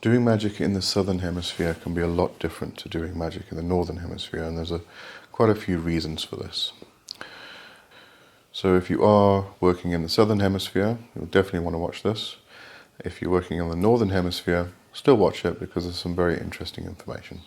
Doing magic in the southern hemisphere can be a lot different to doing magic in the northern hemisphere, and there's quite a few reasons for this. So if you are working in the southern hemisphere, you'll definitely want to watch this. If you're working in the northern hemisphere, still watch it because there's some very interesting information.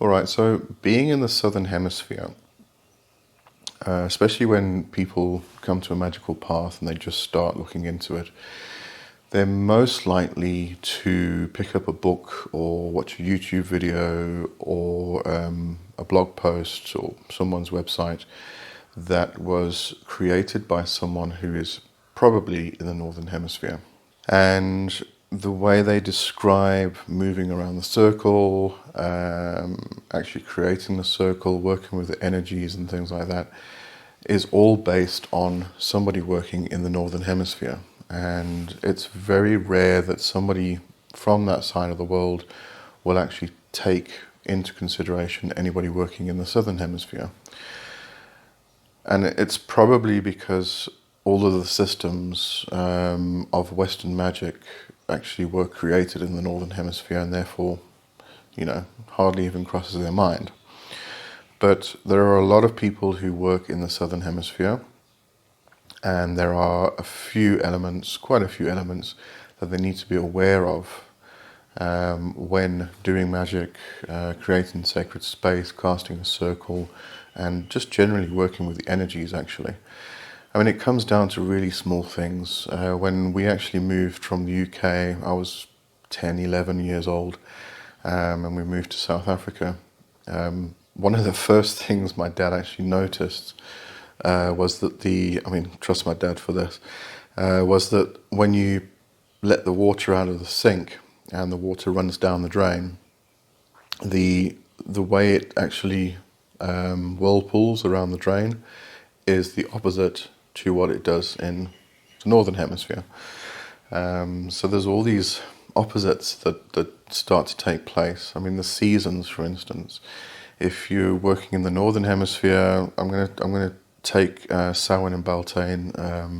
Alright, so being in the southern hemisphere, especially when people come to a magical path and they just start looking into it, they're most likely to pick up a book or watch a YouTube video or a blog post or someone's website that was created by someone who is probably in the northern hemisphere. And the way they describe moving around the circle, actually creating the circle, working with the energies and things like that, is all based on somebody working in the northern hemisphere. And it's very rare that somebody from that side of the world will actually take into consideration anybody working in the southern hemisphere. And it's probably because all of the systems of Western magic actually were created in the northern hemisphere, and therefore, hardly even crosses their mind. But there are a lot of people who work in the southern hemisphere, and there are quite a few elements that they need to be aware of when doing magic, creating sacred space, casting a circle, and just generally working with the energies, actually. I mean, it comes down to really small things. When we actually moved from the UK, I was 10, 11 years old, and we moved to South Africa. One of the first things my dad actually noticed was that trust my dad for this, was that when you let the water out of the sink and the water runs down the drain, the way it actually whirlpools around the drain is the opposite to what it does in the northern hemisphere. So there's all these opposites that start to take place. I mean, the seasons, for instance. If you're working in the northern hemisphere, I'm gonna take Samhain and Beltane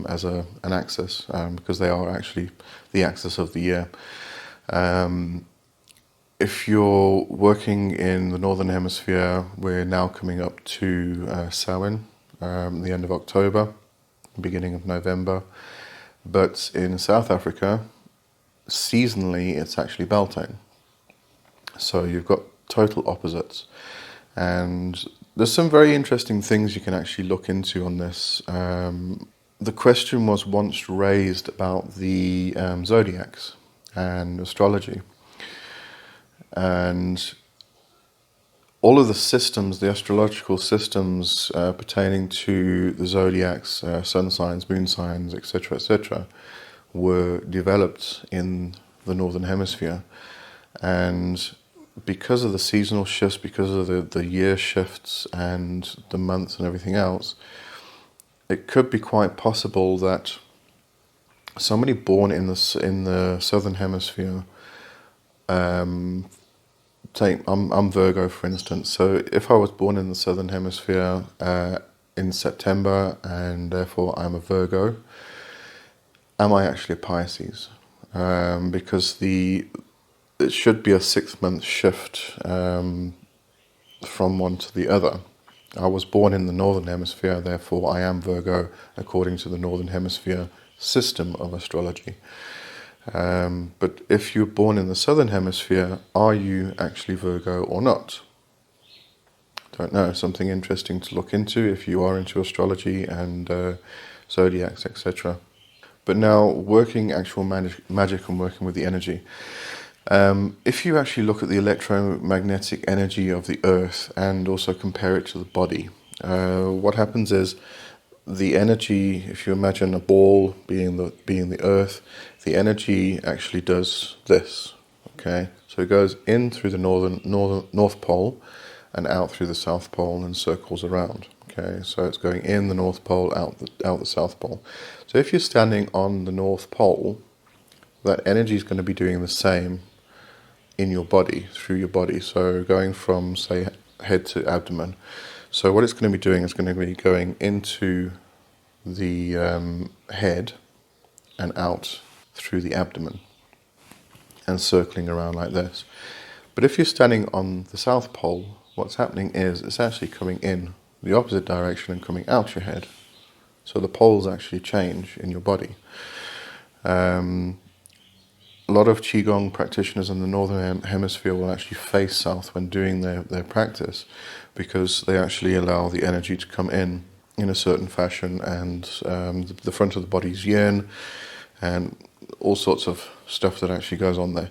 as an axis because they are actually the axis of the year. If you're working in the northern hemisphere, we're now coming up to Samhain, the end of October, beginning of November. But in South Africa, seasonally, it's actually Beltane. So you've got total opposites. And there's some very interesting things you can actually look into on this. The question was once raised about the zodiacs and astrology. And all of the systems, the astrological systems pertaining to the zodiacs, sun signs, moon signs, etc., were developed in the northern hemisphere. And because of the seasonal shifts, because of the year shifts and the months and everything else, it could be quite possible that somebody born in the southern hemisphere, I'm Virgo, for instance. So if I was born in the southern hemisphere in September, and therefore I'm a Virgo, am I actually a Pisces? Because it should be a 6-month shift from one to the other. I was born in the northern hemisphere, therefore I am Virgo according to the northern hemisphere system of astrology. But if you're born in the southern hemisphere, are you actually Virgo or not? Don't know, something interesting to look into if you are into astrology and zodiacs, etc. But now, working actual magic and working with the energy. If you actually look at the electromagnetic energy of the earth and also compare it to the body, what happens is the energy, if you imagine a ball being the earth, the energy actually does this, okay? So it goes in through the North Pole and out through the South Pole and circles around, okay? So it's going in the North Pole, out the South Pole. So if you're standing on the North Pole, that energy is going to be doing the same in your body, through your body. So going from, say, head to abdomen. So what it's going to be doing is going to be going into the head and out through the abdomen and circling around like this. But if you're standing on the South Pole, what's happening is it's actually coming in the opposite direction and coming out your head. So the poles actually change in your body. A lot of Qigong practitioners in the Northern Hemisphere will actually face south when doing their practice, because they actually allow the energy to come in a certain fashion, and the front of the body's yin, and all sorts of stuff that actually goes on there.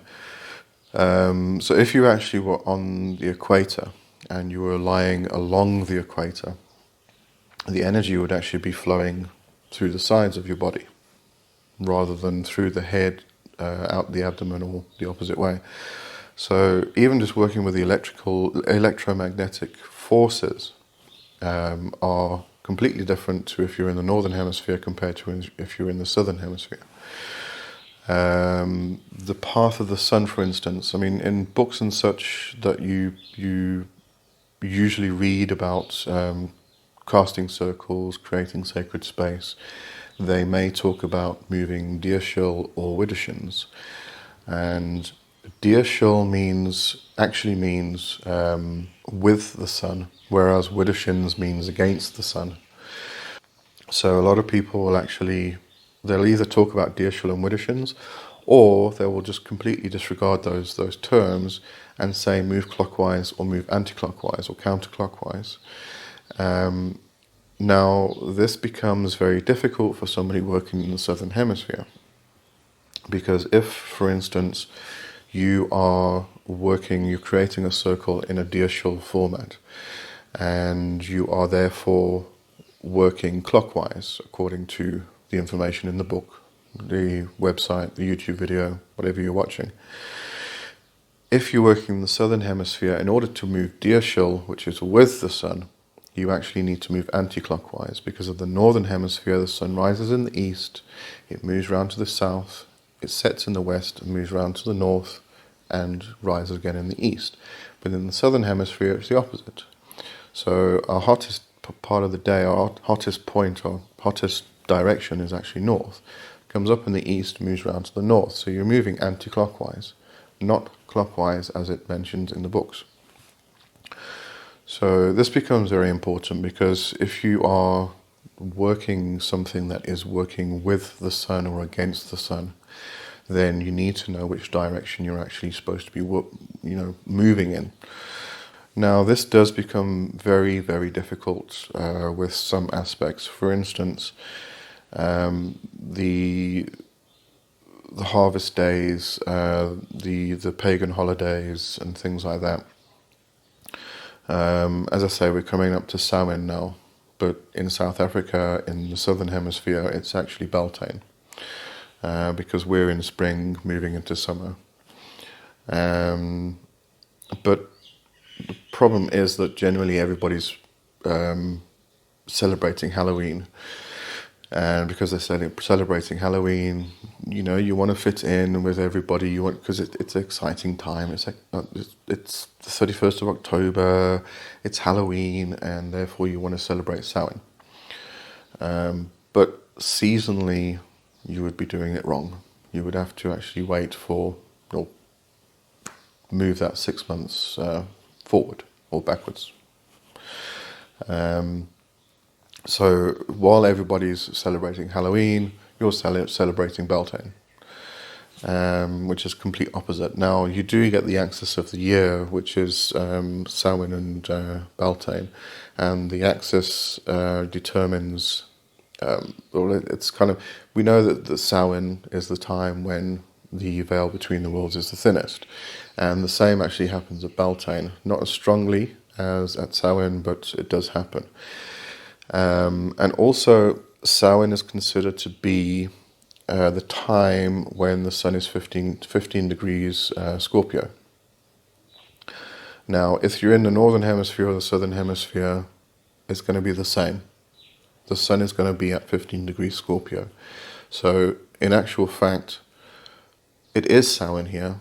So if you actually were on the equator and you were lying along the equator, the energy would actually be flowing through the sides of your body rather than through the head, out the abdomen, or the opposite way. So even just working with the electromagnetic forces are completely different to if you're in the Northern Hemisphere compared to if you're in the Southern Hemisphere. The path of the sun, for instance, I mean, in books and such that you usually read about casting circles, creating sacred space, they may talk about moving Diashil or Widdershins. And Diashil actually means with the sun, whereas Widdershins means against the sun. So a lot of people will they'll either talk about Diashil and Widdershins, or they will just completely disregard those terms and say move clockwise or move anti-clockwise or counterclockwise. Now, this becomes very difficult for somebody working in the Southern Hemisphere, because if, for instance, you're creating a circle in a Diashil format, and you are therefore working clockwise according to the information in the book, the website, the YouTube video, whatever you're watching. If you're working in the Southern Hemisphere, in order to move Diashil, which is with the sun, you actually need to move anti-clockwise, because of the Northern Hemisphere, the sun rises in the east, it moves round to the south, it sets in the west and moves round to the north and rises again in the east. But in the Southern Hemisphere, it's the opposite. So our hottest part of the day, our hottest point, or hottest direction is actually north. It comes up in the east, moves round to the north. So you're moving anti-clockwise, not clockwise as it mentions in the books. So this becomes very important, because if you are working something that is working with the sun or against the sun, then you need to know which direction you're actually supposed to be moving in. Now, this does become very, very difficult with some aspects. For instance, the harvest days, the pagan holidays and things like that. As I say, we're coming up to Samhain now, but in South Africa, in the Southern Hemisphere, it's actually Beltane, because we're in spring moving into summer. But the problem is that generally everybody's celebrating Halloween. And because they're celebrating Halloween, you want to fit in with everybody. Because it's an exciting time. It's it's the 31st of October. It's Halloween, and therefore you want to celebrate Samhain. But seasonally, you would be doing it wrong. You would have to actually wait move that 6 months forward or backwards. So while everybody's celebrating Halloween, you're celebrating Beltane, which is complete opposite. Now, you do get the axis of the year, which is Samhain and Beltane, and the axis determines, we know that the Samhain is the time when the veil between the worlds is the thinnest, and the same actually happens at Beltane, not as strongly as at Samhain, but it does happen. And also, Samhain is considered to be the time when the sun is 15 degrees Scorpio. Now, if you're in the Northern Hemisphere or the Southern Hemisphere, it's going to be the same. The sun is going to be at 15 degrees Scorpio. So, in actual fact, it is Samhain here,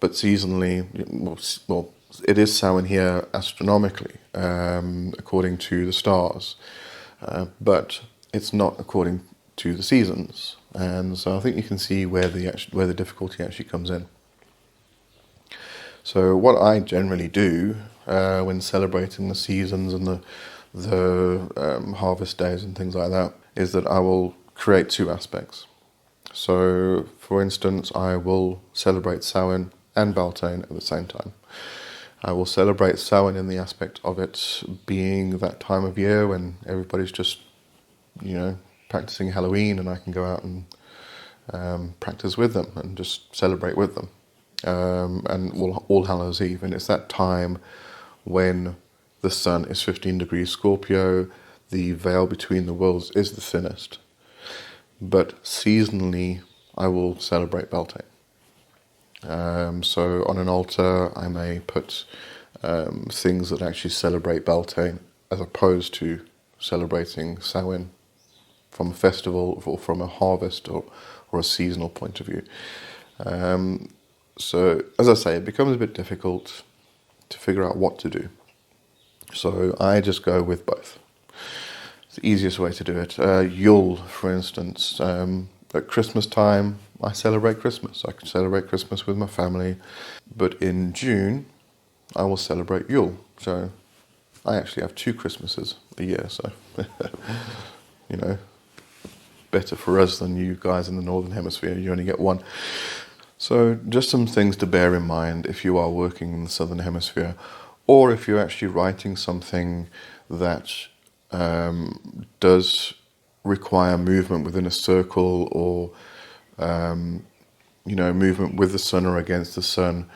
but seasonally, well, it is Samhain here astronomically, according to the stars, but it's not according to the seasons. And so I think you can see where the difficulty actually comes in. So what I generally do when celebrating the seasons and the harvest days and things like that is that I will create two aspects. So, for instance, I will celebrate Samhain and Beltane at the same time. I will celebrate Samhain in the aspect of it being that time of year when everybody's just, practicing Halloween, and I can go out and practice with them and just celebrate with them. And All Hallows Eve, and it's that time when the sun is 15 degrees Scorpio, the veil between the worlds is the thinnest. But seasonally, I will celebrate Beltane. So on an altar, I may put things that actually celebrate Beltane, as opposed to celebrating Samhain from a festival or from a harvest or a seasonal point of view. So, as I say, it becomes a bit difficult to figure out what to do. So I just go with both. It's the easiest way to do it. Yule, for instance, at Christmas time, I celebrate Christmas. I can celebrate Christmas with my family. But in June, I will celebrate Yule. So I actually have 2 Christmases a year. So, better for us than you guys in the Northern Hemisphere. You only get 1. So just some things to bear in mind if you are working in the Southern Hemisphere, or if you're actually writing something that does require movement within a circle, or movement with the sun or against the sun,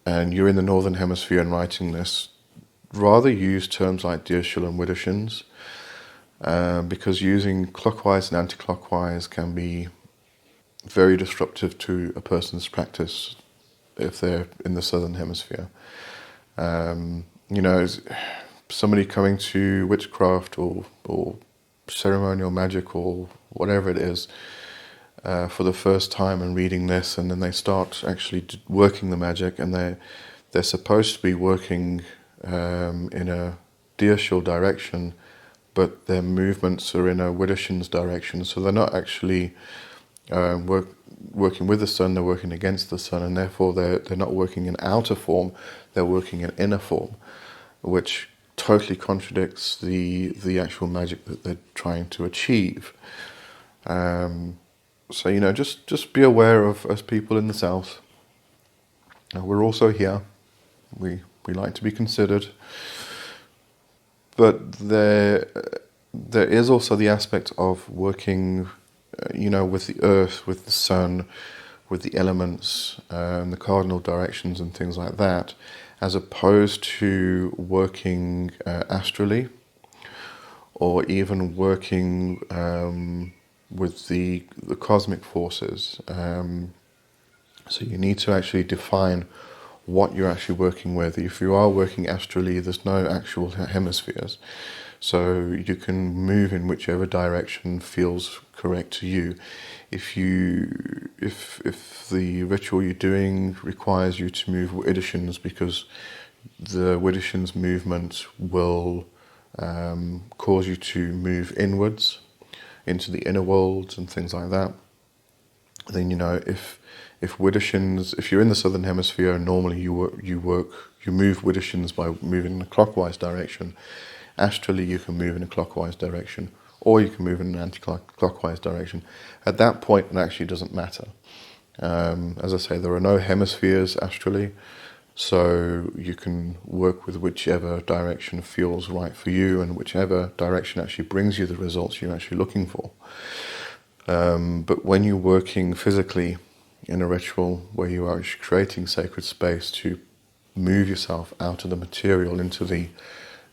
and you're in the Northern Hemisphere and writing this, rather use terms like Deershul and Widdershins, because using clockwise and anti-clockwise can be very disruptive to a person's practice if they're in the Southern Hemisphere. Somebody coming to witchcraft or ceremonial magic or whatever it is for the first time and reading this, and then they start actually working the magic, and they're supposed to be working in a Deershul direction, but their movements are in a Widdershins direction, so they're not actually working with the sun, they're working against the sun, and therefore they're not working in outer form, they're working in inner form, which totally contradicts the actual magic that they're trying to achieve. So just be aware of us people in the south. We're also here. We like to be considered, but there is also the aspect of working with the earth, with the sun, with the elements, the cardinal directions and things like that, as opposed to working astrally, or even working with the cosmic forces. So you need to actually define what you're actually working with. If you are working astrally, there's no actual hemispheres. So you can move in whichever direction feels correct to you. If the ritual you're doing requires you to move Widdershins, because the Widdershins movement will cause you to move inwards into the inner worlds and things like that, then if Widdershins, if you're in the Southern Hemisphere, normally you move Widdershins by moving in a clockwise direction. Astrally, you can move in a clockwise direction, or you can move in an anti-clockwise direction. At that point, it actually doesn't matter. As I say, there are no hemispheres astrally, so you can work with whichever direction feels right for you, and whichever direction actually brings you the results you're actually looking for. But when you're working physically in a ritual where you are actually creating sacred space to move yourself out of the material into the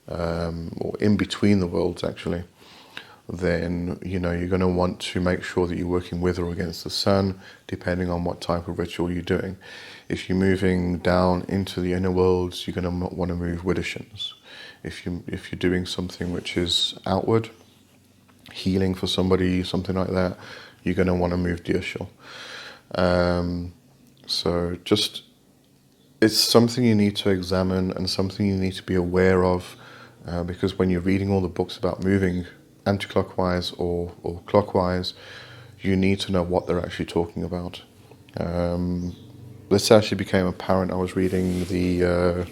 or in between the worlds actually, then you're going to want to make sure that you're working with or against the sun, depending on what type of ritual you're doing. If you're moving down into the inner worlds, you're going to want to move Widdershins. If you're doing something which is outward, healing for somebody, something like that, you're going to want to move Deershul. So just it's something you need to examine and something you need to be aware of, because when you're reading all the books about moving anti-clockwise or clockwise, you need to know what they're actually talking about. This actually became apparent. I was reading the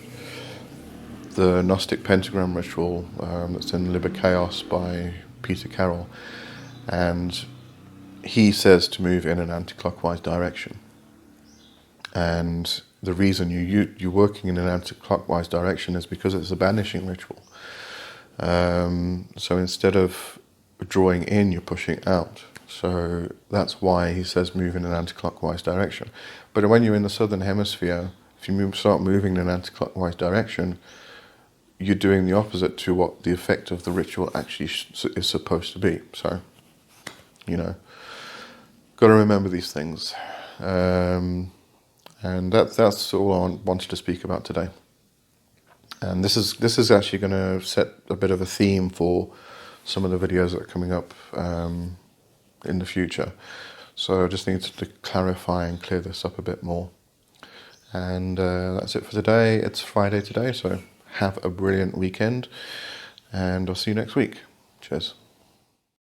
Gnostic Pentagram Ritual that's in Liber Chaos by Peter Carroll, and he says to move in an anti-clockwise direction. And the reason you're working in an anti-clockwise direction is because it's a banishing ritual. So instead of drawing in, you're pushing out. So that's why he says move in an anti-clockwise direction. But when you're in the southern hemisphere, if you start moving in an anti-clockwise direction, you're doing the opposite to what the effect of the ritual actually is supposed to be. So, got to remember these things. And that's all I wanted to speak about today. And this is actually going to set a bit of a theme for some of the videos that are coming up in the future. So I just need to clarify and clear this up a bit more. And that's it for today. It's Friday today, so have a brilliant weekend, and I'll see you next week. Cheers.